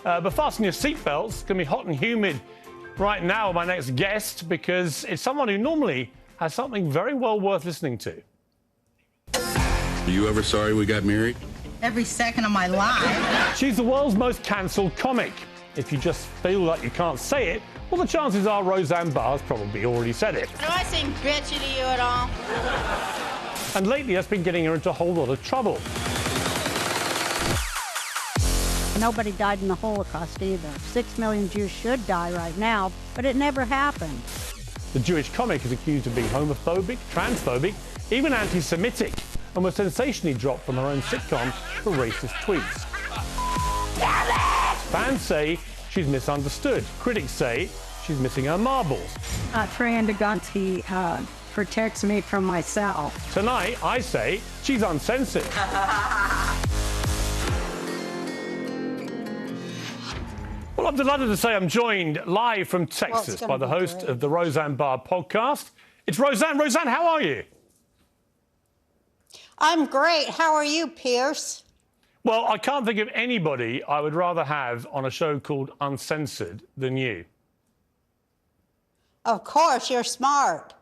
But fasten your seatbelts. It's going to be hot and humid right now with my next guest because it's someone who normally has something very well worth listening to. Are you ever sorry we got married? Every second of my life. She's the world's most cancelled comic. If you just feel like you can't say it, well, the chances are Roseanne Barr's probably already said it. Do I seem bitchy to you at all? And lately, that's been getting her into a whole lot of trouble. Nobody died in the Holocaust either. 6 million Jews should die right now, but it never happened. The Jewish comic is accused of being homophobic, transphobic, even anti-Semitic, and was sensationally dropped from her own sitcom for racist tweets. Fans say she's misunderstood. Critics say she's missing her marbles. Trey Andaganti protects me from myself. Tonight, I say she's uncensored. Well, I'm delighted to say I'm joined live from Texas by the host of the Roseanne Barr podcast. It's Roseanne. Roseanne, how are you? I'm great. How are you, Piers? Well, I can't think of anybody I would rather have on a show called Uncensored than you. Of course, you're smart.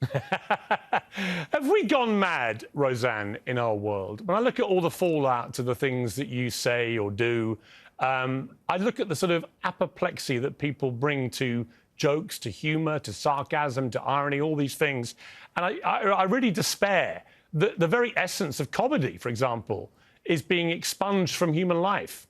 Have we gone mad, Roseanne, in our world? When I look at all the fallout to the things that you say or do, I look at the sort of apoplexy that people bring to jokes, to humour, to sarcasm, to irony, all these things. And I really despair. The very essence of comedy, for example, is being expunged from human life.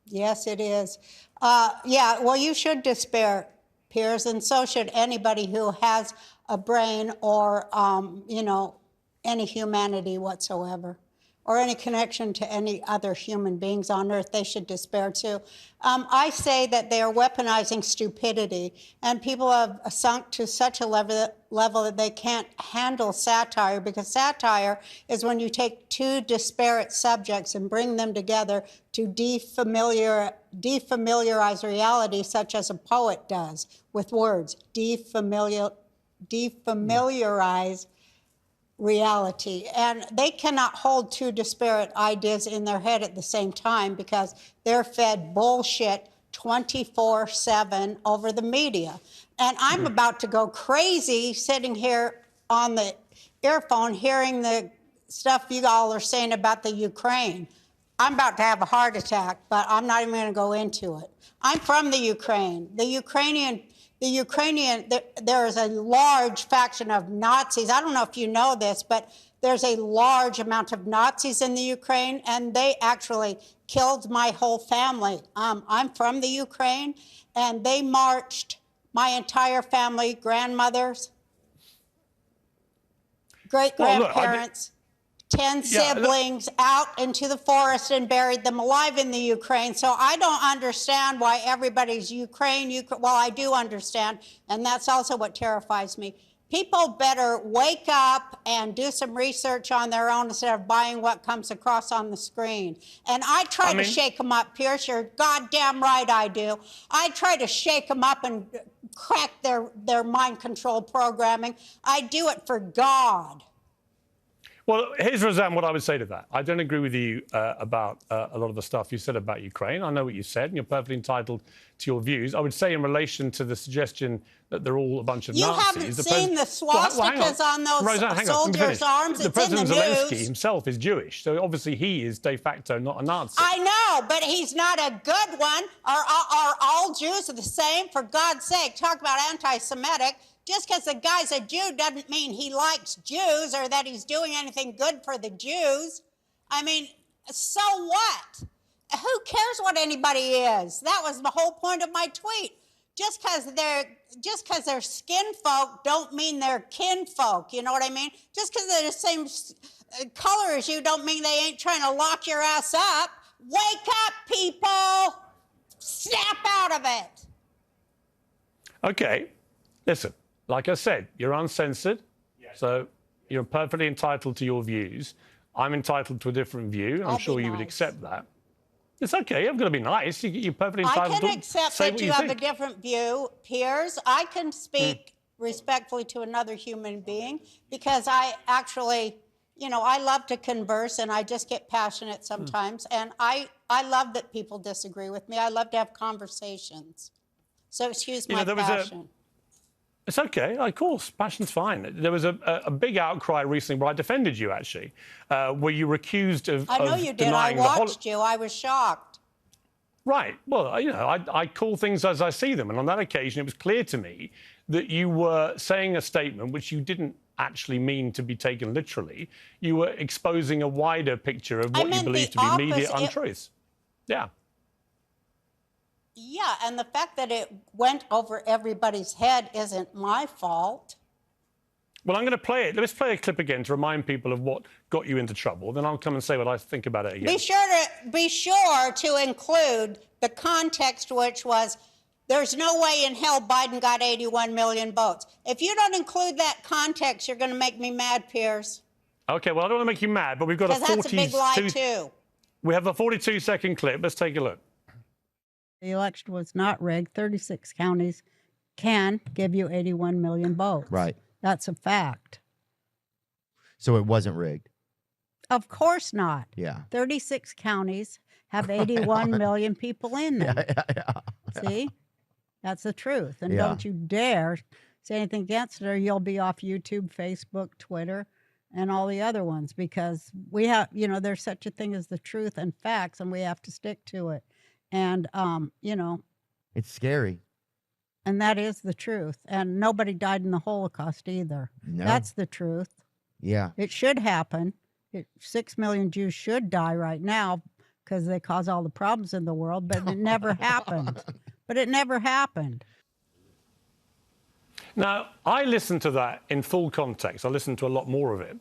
Yes, it is. Yeah, well, you should despair, Piers, and so should anybody who has a brain or, any humanity whatsoever, or any connection to any other human beings on earth. They should despair too. I say that they are weaponizing stupidity, and people have sunk to such a level that they can't handle satire, because satire is when you take two disparate subjects and bring them together to defamiliarize reality, such as a poet does with words. Defamiliarize reality. And they cannot hold two disparate ideas in their head at the same time because they're fed bullshit 24/7 over the media. And I'm about to go crazy sitting here on the earphone hearing the stuff you all are saying about the Ukraine. I'm about to have a heart attack, but I'm not even going to go into it. I'm from the Ukraine. There is a large faction of Nazis. I don't know if you know this, but there's a large amount of Nazis in the Ukraine, and they actually killed my whole family. I'm from the Ukraine, and they marched my entire family, grandmothers, great-grandparents, 10 siblings out into the forest and buried them alive in the Ukraine. So I don't understand why everybody's Ukraine. Well, I do understand, and that's also what terrifies me. People better wake up and do some research on their own instead of buying what comes across on the screen. And I try to shake them up, Piers. You're goddamn right I do. I try to shake them up and crack their mind control programming. I do it for God. Well, here's, Roseanne, what I would say to that. I don't agree with you about a lot of the stuff you said about Ukraine. I know what you said, and you're perfectly entitled to your views. I would say in relation to the suggestion that they're all a bunch of Nazis. You haven't seen the swastikas on those soldiers' arms? The President Zelensky himself is Jewish, so obviously he is de facto not a Nazi. I know, but he's not a good one. Are all Jews the same? For God's sake, talk about anti-Semitic. Just because the guy's a Jew doesn't mean he likes Jews or that he's doing anything good for the Jews. I mean, so what? Who cares what anybody is? That was the whole point of my tweet. Just because they're skin folk don't mean they're kin folk. You know what I mean? Just because they're the same color as you don't mean they ain't trying to lock your ass up. Wake up, people! Snap out of it. Okay, listen. Like I said, you're uncensored, so you're perfectly entitled to your views. I'm entitled to a different view. I'm sure you would accept that. It's okay. I'm going to be nice. You're perfectly entitled to say what you think. I can accept that you have a different view, Piers. I can speak respectfully to another human being because I actually you know, I love to converse and I just get passionate sometimes. And I love that people disagree with me. I love to have conversations. So excuse my passion. It's okay, of course, passion's fine. There was a big outcry recently where I defended you, actually, where you were accused of I know you did. I watched you. I was shocked. Right. Well, you know, I call things as I see them. And on that occasion, it was clear to me that you were saying a statement which you didn't actually mean to be taken literally. You were exposing a wider picture of what you believe to be media untruths. Yeah. Yeah, and the fact that it went over everybody's head isn't my fault. Well, I'm going to play it. Let's play a clip again to remind people of what got you into trouble. Then I'll come and say what I think about it again. Be sure to include the context, which was there's no way in hell Biden got 81 million votes. If you don't include that context, you're going to make me mad, Piers. Okay, well, I don't want to make you mad, but we've got a 42... That's a big lie, too. We have a 42-second clip. Let's take a look. The election was not rigged. 36 counties can give you 81 million votes. Right. That's a fact. So it wasn't rigged? Of course not. Yeah. 36 counties have 81 million people in them. Yeah. See? That's the truth. And don't you dare say anything against it or you'll be off YouTube, Facebook, Twitter, and all the other ones because we have, you know, there's such a thing as the truth and facts and we have to stick to it. And, you know. It's scary. And that is the truth. And nobody died in the Holocaust either. No. That's the truth. Yeah. It should happen. 6 million Jews should die right now because they cause all the problems in the world, but it never happened. But it never happened. Now, I listened to that in full context. I listened to a lot more of it.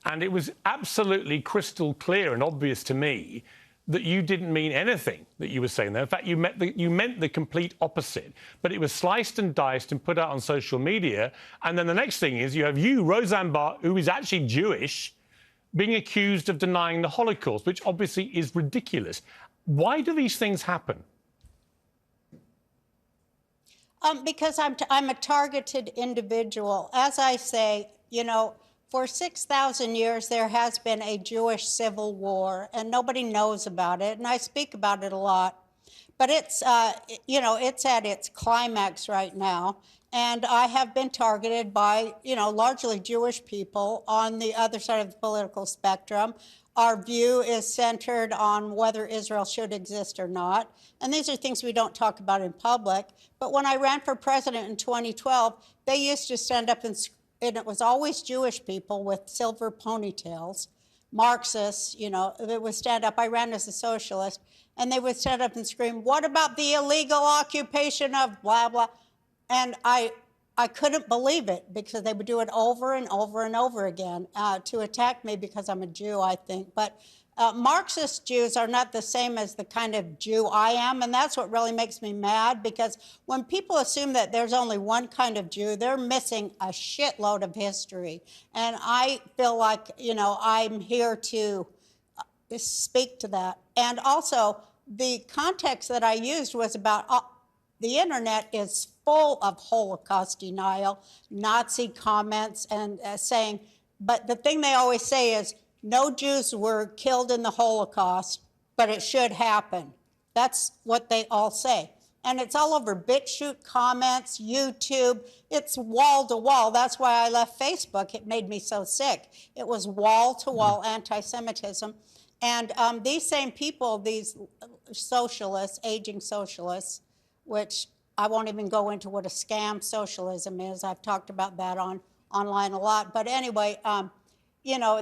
And it was absolutely crystal clear and obvious to me that you didn't mean anything that you were saying there. In fact, you meant the complete opposite. But it was sliced and diced and put out on social media. And then the next thing is you have Roseanne Barr, who is actually Jewish, being accused of denying the Holocaust, which obviously is ridiculous. Why do these things happen? Because I'm a targeted individual. As I say, you know, for 6,000 years, there has been a Jewish civil war, and nobody knows about it, and I speak about it a lot. But it's, you know, it's at its climax right now, and I have been targeted by, you know, largely Jewish people on the other side of the political spectrum. Our view is centered on whether Israel should exist or not, and these are things we don't talk about in public. But when I ran for president in 2012, they used to stand up and it was always Jewish people with silver ponytails, Marxists, you know, they would stand up. I ran as a socialist, and they would stand up and scream, "What about the illegal occupation of blah, blah?" And I couldn't believe it because they would do it over and over and over again to attack me because I'm a Jew, I think. But Marxist Jews are not the same as the kind of Jew I am, and that's what really makes me mad, because when people assume that there's only one kind of Jew, they're missing a shitload of history. And I feel like, you know, I'm here to speak to that. And also, the context that I used was about the internet is full of Holocaust denial, Nazi comments, and saying, but the thing they always say is, no Jews were killed in the Holocaust, but it should happen. That's what they all say. And it's all over BitChute comments, YouTube. It's wall to wall. That's why I left Facebook. It made me so sick. It was wall to wall anti-Semitism. And these same people, these socialists, aging socialists, which I won't even go into what a scam socialism is. I've talked about that online a lot. But anyway, you know,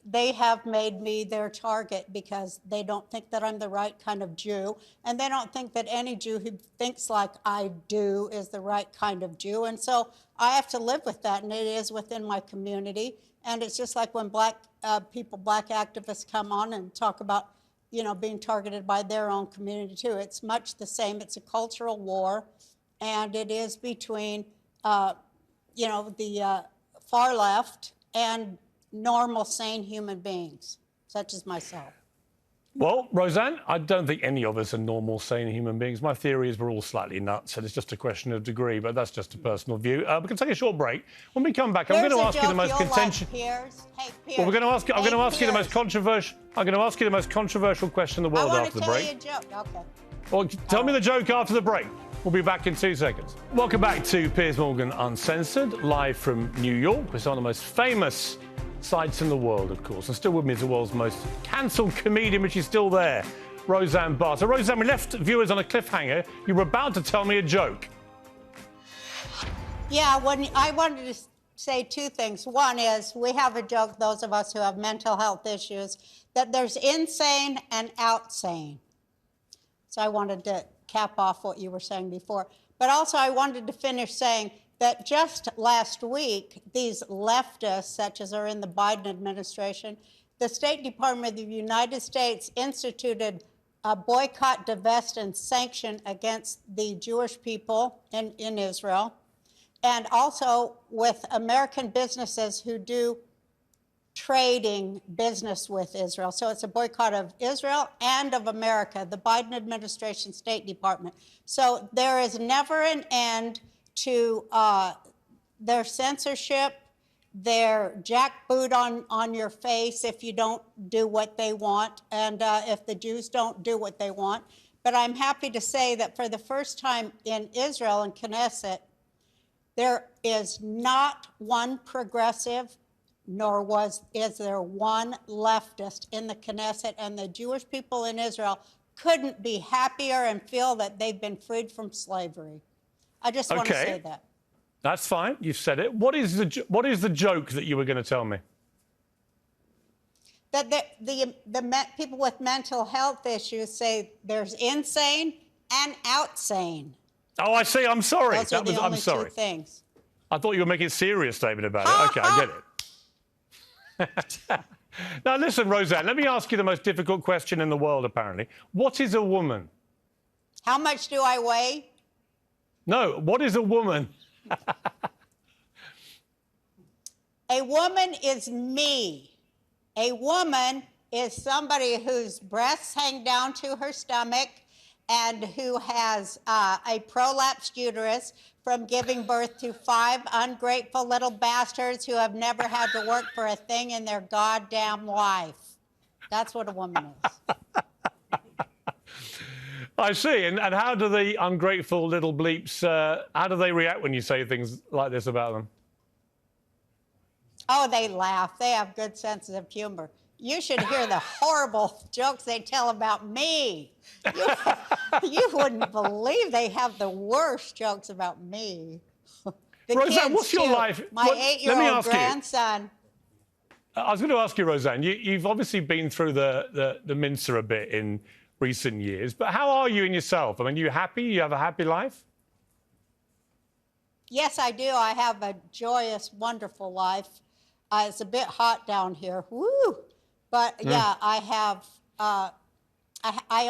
they have made me their target because they don't think that I'm the right kind of Jew, and they don't think that any Jew who thinks like I do is the right kind of Jew. And so I have to live with that, and it is within my community. And it's just like when black activists come on and talk about, you know, being targeted by their own community too. It's much the same. It's a cultural war, and it is between, you know, the far left and normal, sane human beings, such as myself. Well, Roseanne, I don't think any of us are normal, sane human beings. My theory is we're all slightly nuts, and it's just a question of degree, but that's just a personal view. We can take a short break. When we come back, I'm going to ask you the most contentious. Piers. Hey, Piers. Well, I'm going to ask you the most Piers. controversial. I'm going to ask you the most controversial question in the world after the break. I want to tell you a joke. Okay. Well, tell me the joke after the break. We'll be back in 2 seconds. Welcome back to Piers Morgan Uncensored, live from New York. We're some of the most famous sites in the world, of course. And still with me is the world's most cancelled comedian, which is still there, Roseanne Barr. So, Roseanne, we left viewers on a cliffhanger. You were about to tell me a joke. Yeah, I wanted to say two things. One is we have a joke, those of us who have mental health issues, that there's insane and outsane. So I wanted to cap off what you were saying before. But also I wanted to finish saying that just last week, these leftists, such as are in the Biden administration, the State Department of the United States instituted a boycott, divest, and sanction against the Jewish people in Israel, and also with American businesses who do trading business with Israel. So it's a boycott of Israel and of America, the Biden administration, State Department. So there is never an end to their censorship, their jackboot on your face if you don't do what they want, and if the Jews don't do what they want. But I'm happy to say that for the first time in Israel and Knesset, there is not one progressive, nor is there one leftist in the Knesset, and the Jewish people in Israel couldn't be happier and feel that they've been freed from slavery. I just want to say that. That's fine. You've said it. What is the joke that you were going to tell me? That the people with mental health issues say there's insane and outsane. Oh, I see. I'm sorry. Those are the only two things. I thought you were making a serious statement about it. Okay, I get it. Now, listen, Roseanne, let me ask you the most difficult question in the world, apparently. What is a woman? How much do I weigh? No, what is a woman? A woman is me. A woman is somebody whose breasts hang down to her stomach and who has a prolapsed uterus from giving birth to 5 ungrateful little bastards who have never had to work for a thing in their goddamn life. That's what a woman is. I see. And how do the ungrateful little bleeps, how do they react when you say things like this about them? Oh, they laugh. They have good senses of humor. You should hear the horrible jokes they tell about me. You wouldn't believe they have the worst jokes about me. The Roseanne, kids what's your too. life? My 8-year-old grandson. I was going to ask you, Roseanne, you've obviously been through the mincer a bit in recent years, but how are you in yourself? I mean, are you happy? You have a happy life? Yes, I do. I have a joyous, wonderful life. It's a bit hot down here. Woo! But yeah, I have. I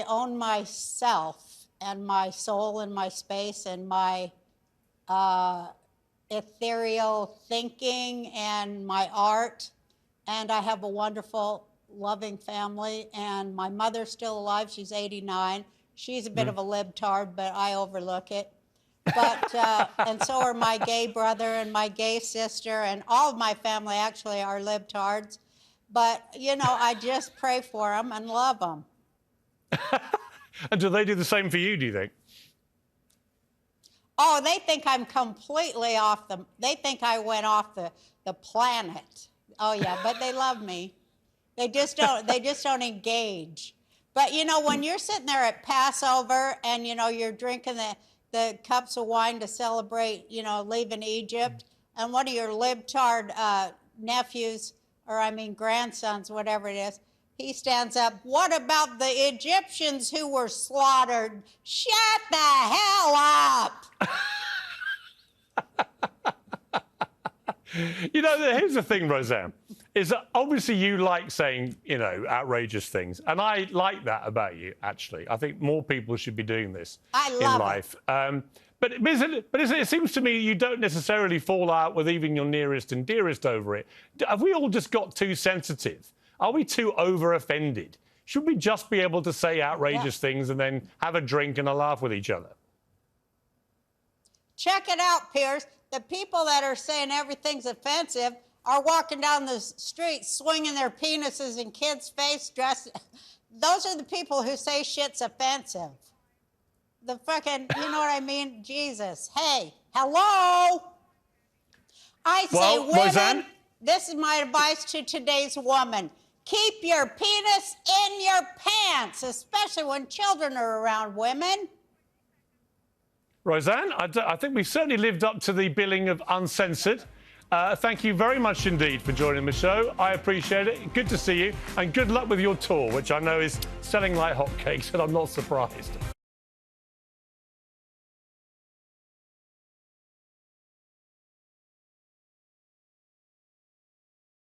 own myself and my soul and my space and my ethereal thinking and my art. And I have a wonderful, loving family. And my mother's still alive. She's 89. She's a bit of a libtard, but I overlook it. But, and so are my gay brother and my gay sister, and all of my family actually are libtards. But, you know, I just pray for them and love them. And do they do the same for you, do you think? Oh, they think I'm completely they think I went off the planet. Oh, yeah, but they love me. They just don't engage. But, you know, when you're sitting there at Passover and, you know, you're drinking the cups of wine to celebrate, you know, leaving Egypt, and one of your libtard nephews, or I mean grandsons, whatever it is, he stands up, what about the Egyptians who were slaughtered? Shut the hell up! You know, here's the thing, Roseanne, is that obviously you like saying, you know, outrageous things. And I like that about you, actually. I think more people should be doing this in life. But it seems to me you don't necessarily fall out with even your nearest and dearest over it. Have we all just got too sensitive? Are we too over-offended? Should we just be able to say outrageous things and then have a drink and a laugh with each other? Check it out, Piers. The people that are saying everything's offensive are walking down the street swinging their penises in kids' face, dressed. Those are the people who say shit's offensive. The fucking, you know what I mean? Jesus. Hey, hello? I say, women, Roseanne? this is my advice to today's woman. Keep your penis in your pants, especially when children are around, women. Roseanne, I think we've certainly lived up to the billing of Uncensored. Thank you very much indeed for joining the show. I appreciate it. Good to see you, and good luck with your tour, which I know is selling like hotcakes, and I'm not surprised.